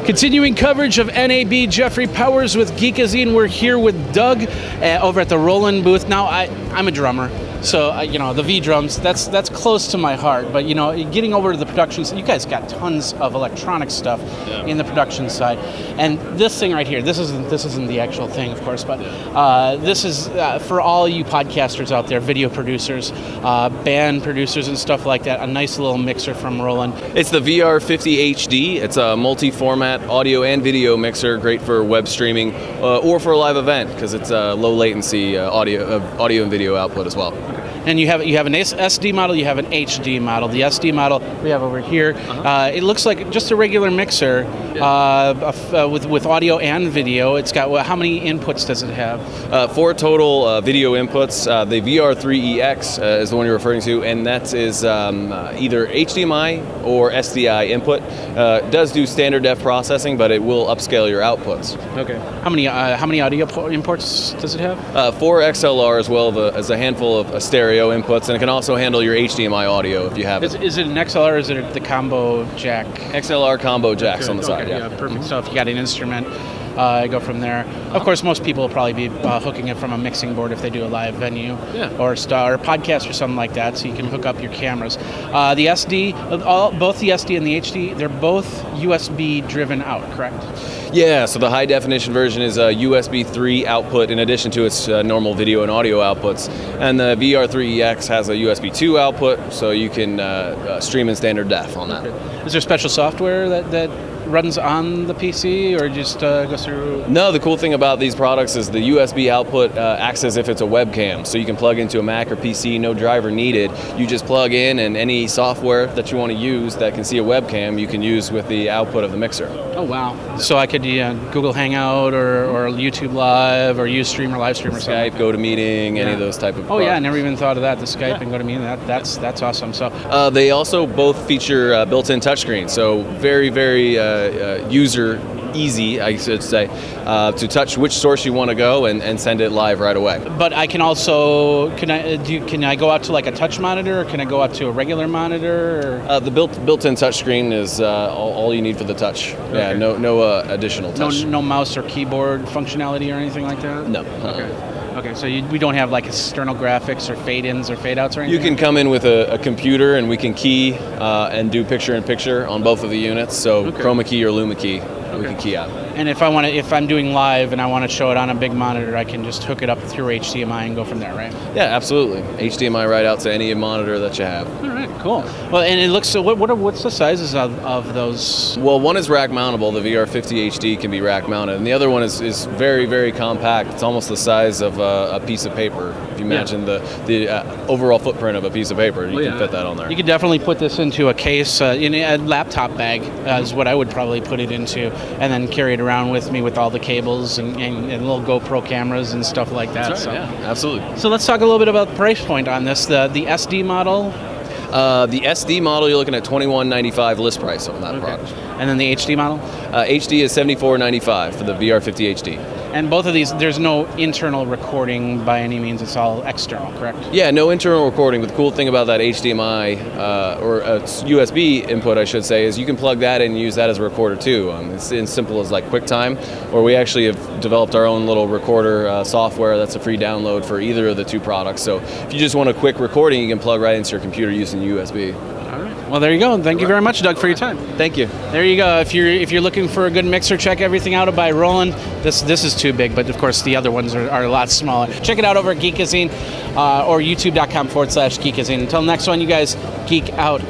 Continuing coverage of NAB Jeffrey Powers with Geekazine. We're here with Doug over at the Roland booth. Now, I'm a drummer, so the V drums, that's close to my heart. But getting over to the production, you guys got tons of electronic stuff in the production side. And this thing right here, this isn't the actual thing, of course, but this is for all you podcasters out there, video producers, band producers, and stuff like that. A nice little mixer from Roland. It's the VR-50HD. It's a multi-format audio and video mixer, great for web streaming or for a live event because it's a low latency audio and video output as well. And you have an SD model, you have an HD model. The SD model we have over here. It looks like just a regular mixer with audio and video. It's got, how many inputs does it have? 4 total video inputs. The VR-3EX is the one you're referring to, and that is either HDMI or SDI input. It does do standard def processing, but it will upscale your outputs. Okay. How many audio imports does it have? 4 XLR as well as a handful of stereo inputs, and it can also handle your HDMI audio if you have it. Is it an XLR or is it the combo jack? XLR combo jacks on the side, yeah. Perfect. So if you got an instrument, go from there. Of course, most people will probably be hooking it from a mixing board if they do a live venue or a podcast or something like that, so you can hook up your cameras. The SD, both the SD and the HD, they're both USB driven out, correct? Yeah, so the high definition version is a USB 3 output in addition to its normal video and audio outputs. And the VR-3EX has a USB 2 output, so you can stream in standard def on that. Okay. Is there special software that runs on the PC or just goes through? No, the cool thing about these products is the USB output acts as if it's a webcam. So you can plug into a Mac or PC, no driver needed. You just plug in, and any software that you want to use that can see a webcam, you can use with the output of the mixer. Oh, wow. So I could Google Hangout or YouTube Live or Ustream or Livestream or something. Skype, GoToMeeting, any of those type of products. Yeah, I never even thought of that, the Skype and GoToMeeting. That's awesome. So they also both feature built-in touchscreens, so very, very user easy, I should say, to touch which source you want to go and send it live right away. But I can also, can I go out to like a touch monitor, or can I go out to a regular monitor? Or? The built-in touchscreen is all you need for the touch. Okay. Yeah, no additional touch. No mouse or keyboard functionality or anything like that? No. Okay, so we don't have like external graphics or fade-ins or fade-outs or anything? You can come in with a computer and we can key and do picture-in-picture on both of the units, so chroma key or luma key. We can key out. And if I'm doing live and I want to show it on a big monitor, I can just hook it up through HDMI and go from there, right? Yeah, absolutely. HDMI right out to any monitor that you have. All right, cool. Well, and it looks so. What's the sizes of those? Well, one is rack mountable. The VR-50HD can be rack mounted, and the other one is very, very compact. It's almost the size of a piece of paper. If you imagine the overall footprint of a piece of paper, you can fit that on there. You could definitely put this into a case, in a laptop bag, is what I would probably put it into, and then carry it around with me with all the cables and little GoPro cameras and stuff like that. That's right, yeah, absolutely. So let's talk a little bit about the price point on this. The SD model. The SD model, you're looking at $21.95 list price on that product. And then the HD model? HD is $74.95 for the VR-50HD. And both of these, there's no internal recording by any means. It's all external, correct? Yeah, no internal recording. But the cool thing about that HDMI or USB input, I should say, is you can plug that in and use that as a recorder too. It's as simple as like QuickTime, or we actually have developed our own little recorder software that's a free download for either of the two products. So if you just want a quick recording, you can plug right into your computer using USB. Well, there you go. Thank you very much, Doug, for your time. Thank you. There you go. If you're looking for a good mixer, check everything out by Roland. This is too big, but of course the other ones are a lot smaller. Check it out over at Geekazine or youtube.com/Geekazine. Until next one, you guys geek out.